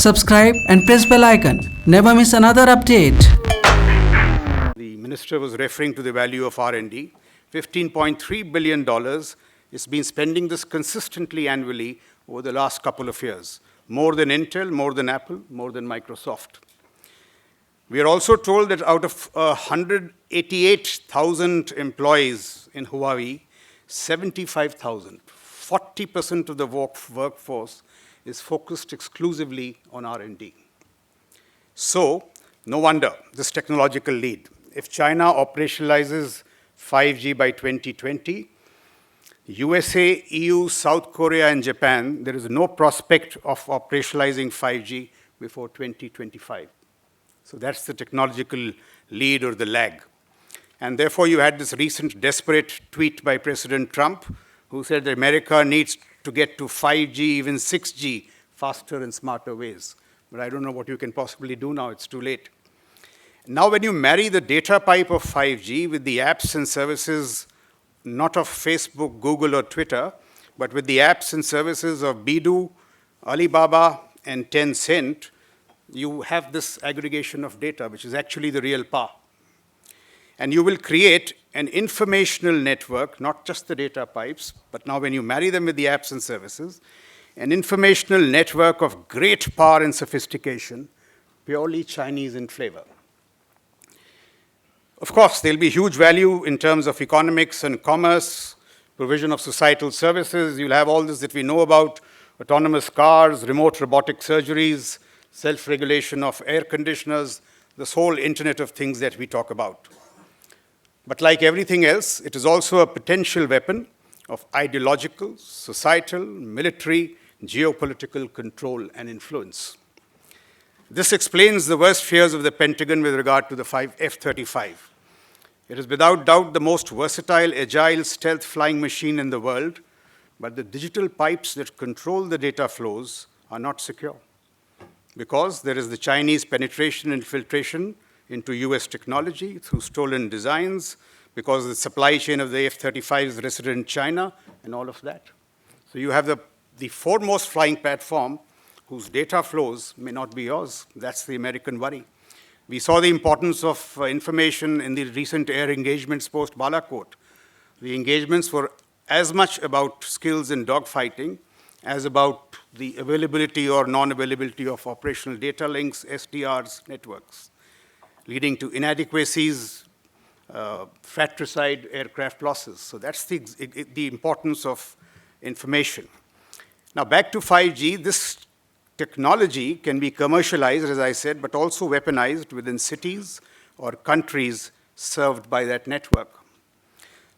subscribe and press bell icon. Never miss another update. The minister was referring to the value of R&D. $15.3 billion has been spending this consistently annually over the last couple of years. More than Intel, more than Apple, more than Microsoft. We are also told that out of 188,000 employees in Huawei, 75,000, 40% of the workforce is focused exclusively on R&D. So, no wonder this technological lead. If China operationalizes 5G by 2020, USA, EU, South Korea, and Japan, there is no prospect of operationalizing 5G before 2025. So that's the technological lead or the lag. And therefore, you had this recent desperate tweet by President Trump, who said that America needs to get to 5G, even 6G, faster and smarter ways. But I don't know what you can possibly do now. It's too late. Now, when you marry the data pipe of 5G with the apps and services, not of Facebook, Google, or Twitter, but with the apps and services of Baidu, Alibaba, and Tencent, you have this aggregation of data, which is actually the real power. And you will create an informational network, not just the data pipes, but now when you marry them with the apps and services, an informational network of great power and sophistication, purely Chinese in flavor. Of course, there'll be huge value in terms of economics and commerce, provision of societal services. You'll have all this that we know about, autonomous cars, remote robotic surgeries, self-regulation of air conditioners, this whole Internet of Things that we talk about. But like everything else, it is also a potential weapon of ideological, societal, military, geopolitical control and influence. This explains the worst fears of the Pentagon with regard to the F-35. It is without doubt the most versatile, agile, stealth flying machine in the world, but the digital pipes that control the data flows are not secure because there is the Chinese penetration and infiltration into US technology through stolen designs, because the supply chain of the F-35 is resident in China, and all of that. So you have the foremost flying platform whose data flows may not be yours. That's the American worry. We saw the importance of information in the recent air engagements post-Balakot. The engagements were as much about skills in dogfighting as about the availability or non-availability of operational data links, SDRs, networks, leading to inadequacies, fratricide, aircraft losses. So that's the importance of information. Now back to 5G, this technology can be commercialized, as I said, but also weaponized within cities or countries served by that network.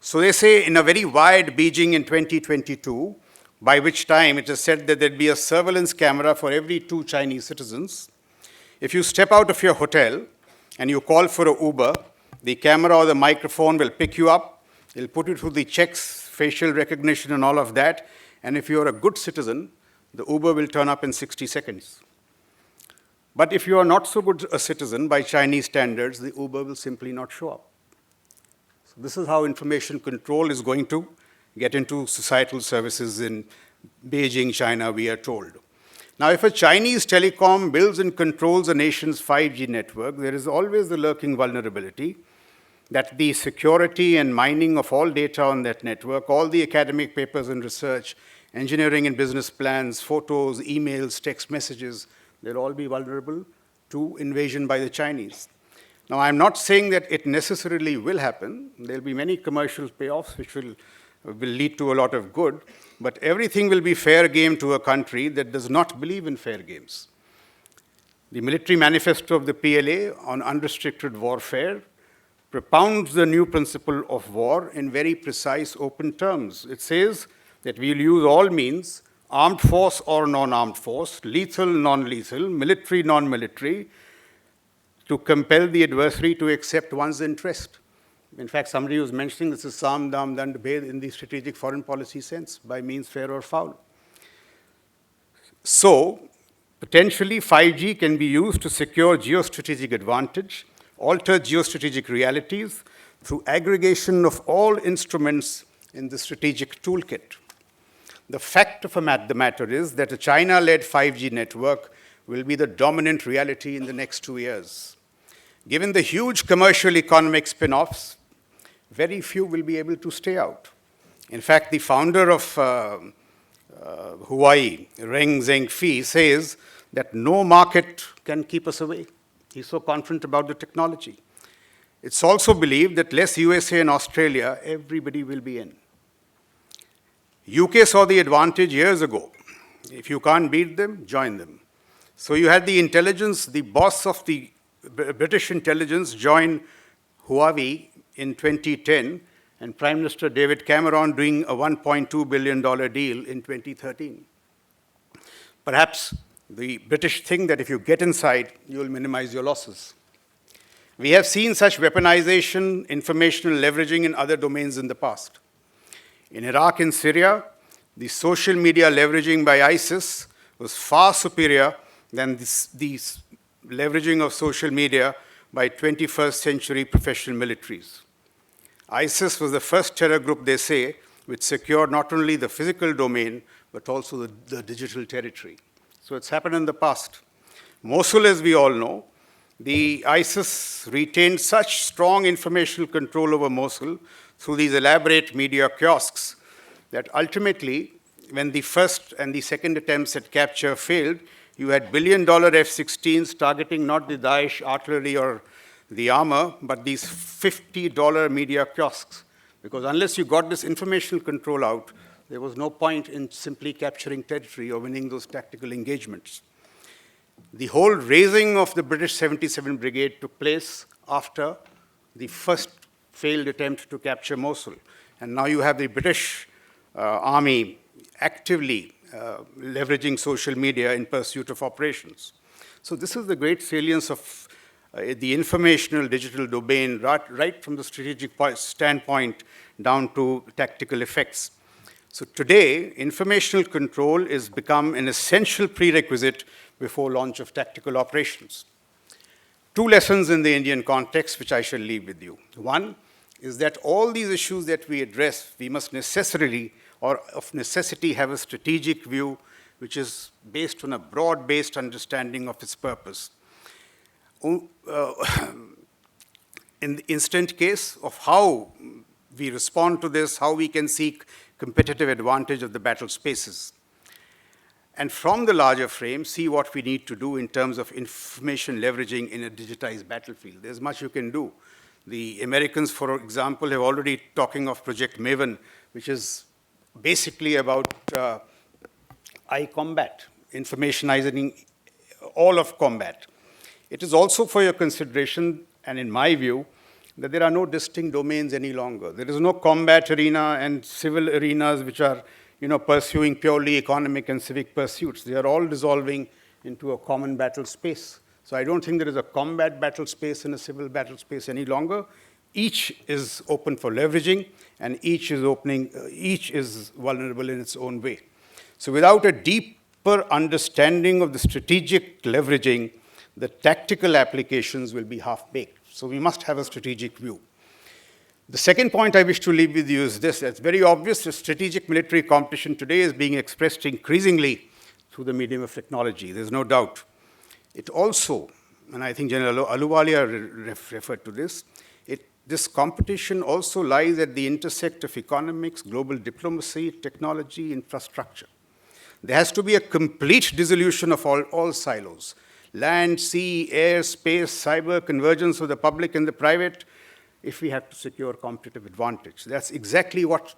So they say in a very wide Beijing in 2022, by which time it is said that there'd be a surveillance camera for every 2 Chinese citizens. If you step out of your hotel and you call for an Uber, the camera or the microphone will pick you up, it'll put you through the checks, facial recognition and all of that, and if you're a good citizen, the Uber will turn up in 60 seconds. But if you are not so good a citizen by Chinese standards, the Uber will simply not show up. So this is how information control is going to get into societal services in Beijing, China, we are told. Now, if a Chinese telecom builds and controls a nation's 5G network, there is always the lurking vulnerability that the security and mining of all data on that network, all the academic papers and research, engineering and business plans, photos, emails, text messages, they'll all be vulnerable to invasion by the Chinese. Now, I'm not saying that it necessarily will happen. There'll be many commercial payoffs which will lead to a lot of good, but everything will be fair game to a country that does not believe in fair games. The military manifesto of the PLA on unrestricted warfare propounds the new principle of war in very precise, open terms. It says that we'll use all means, armed force or non-armed force, lethal, non-lethal, military, non-military, to compel the adversary to accept one's interest. In fact, somebody was mentioning this is Sam Dam Dand Bhed in the strategic foreign policy sense, by means fair or foul. So, potentially 5G can be used to secure geostrategic advantage, alter geostrategic realities through aggregation of all instruments in the strategic toolkit. The fact of the matter is that a China-led 5G network will be the dominant reality in the next 2 years. Given the huge commercial economic spin-offs, very few will be able to stay out. In fact, the founder of Hawaii, Reng Zhengfei, says that no market can keep us away. He's so confident about the technology. It's also believed that less USA and Australia, everybody will be in. UK saw the advantage years ago. If you can't beat them, join them. So you had the intelligence, the boss of the British intelligence join Huawei in 2010, and Prime Minister David Cameron doing a $1.2 billion deal in 2013. Perhaps the British think that if you get inside, you will minimize your losses. We have seen such weaponization, informational leveraging in other domains in the past. In Iraq and Syria, the social media leveraging by ISIS was far superior than the leveraging of social media by 21st century professional militaries. ISIS was the first terror group, they say, which secured not only the physical domain, but also the digital territory. So it's happened in the past. Mosul, as we all know, the ISIS retained such strong informational control over Mosul through these elaborate media kiosks that ultimately, when the first and the second attempts at capture failed, you had billion-dollar F-16s targeting not the Daesh artillery or the armor, but these $50 media kiosks. Because unless you got this informational control out, there was no point in simply capturing territory or winning those tactical engagements. The whole raising of the British 77 Brigade took place after the first failed attempt to capture Mosul. And now you have the British Army actively leveraging social media in pursuit of operations. So this is the great salience of the informational digital domain, right from the strategic standpoint down to tactical effects. So today, informational control has become an essential prerequisite before launch of tactical operations. Two lessons in the Indian context which I shall leave with you. One is that all these issues that we address, we must necessarily or of necessity have a strategic view which is based on a broad-based understanding of its purpose. In the instant case of how we respond to this, how we can seek competitive advantage of the battle spaces. And from the larger frame, see what we need to do in terms of information leveraging in a digitized battlefield. There's much you can do. The Americans, for example, have already talking of Project Maven, which is basically about combat, informationizing all of combat. It is also for your consideration, and in my view, that there are no distinct domains any longer. There is no combat arena and civil arenas which are pursuing purely economic and civic pursuits. They are all dissolving into a common battle space. So I don't think there is a combat battle space and a civil battle space any longer. Each is open for leveraging, and each is vulnerable in its own way. So without a deeper understanding of the strategic leveraging, the tactical applications will be half-baked. So we must have a strategic view. The second point I wish to leave with you is this. It's very obvious that strategic military competition today is being expressed increasingly through the medium of technology. There's no doubt. It also, and I think General Ahluwalia referred to this, this competition also lies at the intersect of economics, global diplomacy, technology, infrastructure. There has to be a complete dissolution of all silos. Land, sea, air, space, cyber, convergence of the public and the private, if we have to secure competitive advantage. That's exactly what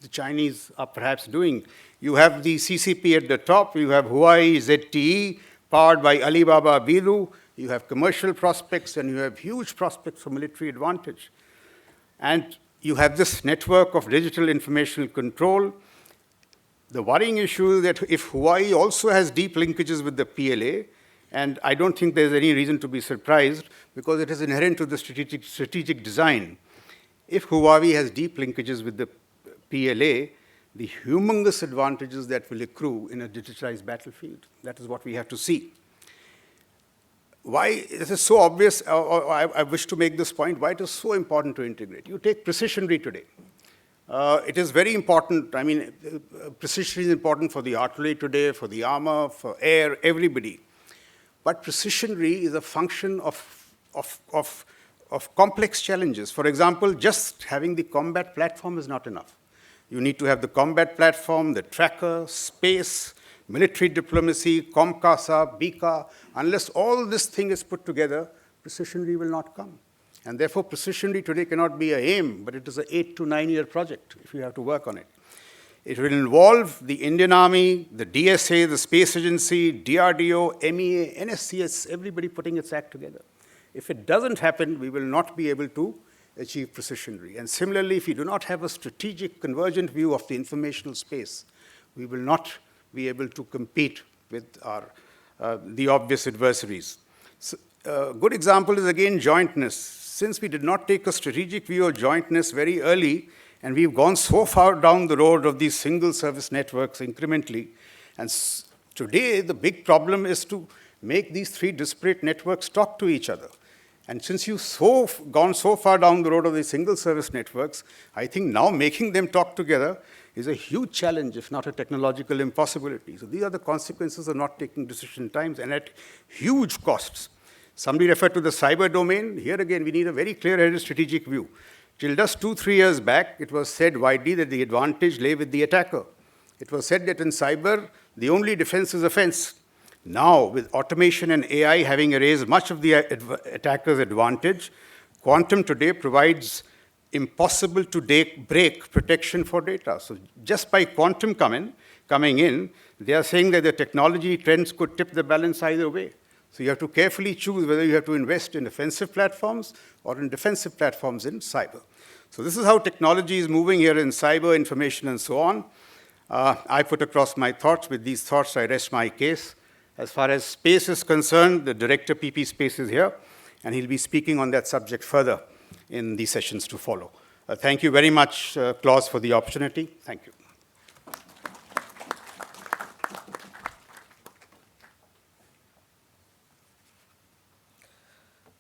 the Chinese are perhaps doing. You have the CCP at the top, you have Huawei, ZTE, powered by Alibaba, Bidu, you have commercial prospects, and you have huge prospects for military advantage. And you have this network of digital informational control. The worrying issue is that if Huawei also has deep linkages with the PLA, and I don't think there's any reason to be surprised because it is inherent to the strategic design. If Huawei has deep linkages with the PLA, the humongous advantages that will accrue in a digitized battlefield, that is what we have to see. Why this is so obvious, or I wish to make this point, why it is so important to integrate. You take precisionry today. It is very important. I mean, precision is important for the artillery today, for the armor, for air, everybody. But precisionary is a function of complex challenges. For example, just having the combat platform is not enough. You need to have the combat platform, the tracker, space, military diplomacy, COMCASA, BICA. Unless all this thing is put together, precisionary will not come. And therefore, precisionary today cannot be an aim, but it is an 8 to 9 year project if you have to work on it. It will involve the Indian Army, the DSA, the Space Agency, DRDO, MEA, NSCS, everybody putting its act together. If it doesn't happen, we will not be able to achieve precisionary. And similarly, if we do not have a strategic convergent view of the informational space, we will not be able to compete with the obvious adversaries. So, a good example is again jointness. Since we did not take a strategic view of jointness very early, and we've gone so far down the road of these single service networks incrementally, and today the big problem is to make these three disparate networks talk to each other. And since you've gone so far down the road of these single service networks, I think now making them talk together is a huge challenge, if not a technological impossibility. So these are the consequences of not taking decision times and at huge costs. Somebody referred to the cyber domain. Here again, we need a very clear-headed strategic view. Till just 2-3 years back, it was said widely that the advantage lay with the attacker. It was said that in cyber, the only defense is offense. Now, with automation and AI having erased much of the attacker's advantage, quantum today provides impossible to break protection for data. So just by quantum coming in, they are saying that the technology trends could tip the balance either way. So you have to carefully choose whether you have to invest in offensive platforms or in defensive platforms in cyber. So this is how technology is moving here in cyber, information, and so on. I put across my thoughts. With these thoughts, I rest my case. As far as space is concerned, the Director PP Space is here, and he'll be speaking on that subject further in the sessions to follow. Thank you very much, Klaus, for the opportunity. Thank you.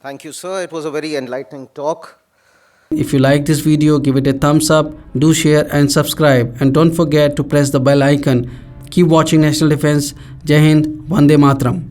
Thank you, sir. It was a very enlightening talk. If you like this video, give it a thumbs up, do share and subscribe, and don't forget to press the bell icon. Keep watching National Defense. Jai Hind, Vande Matram.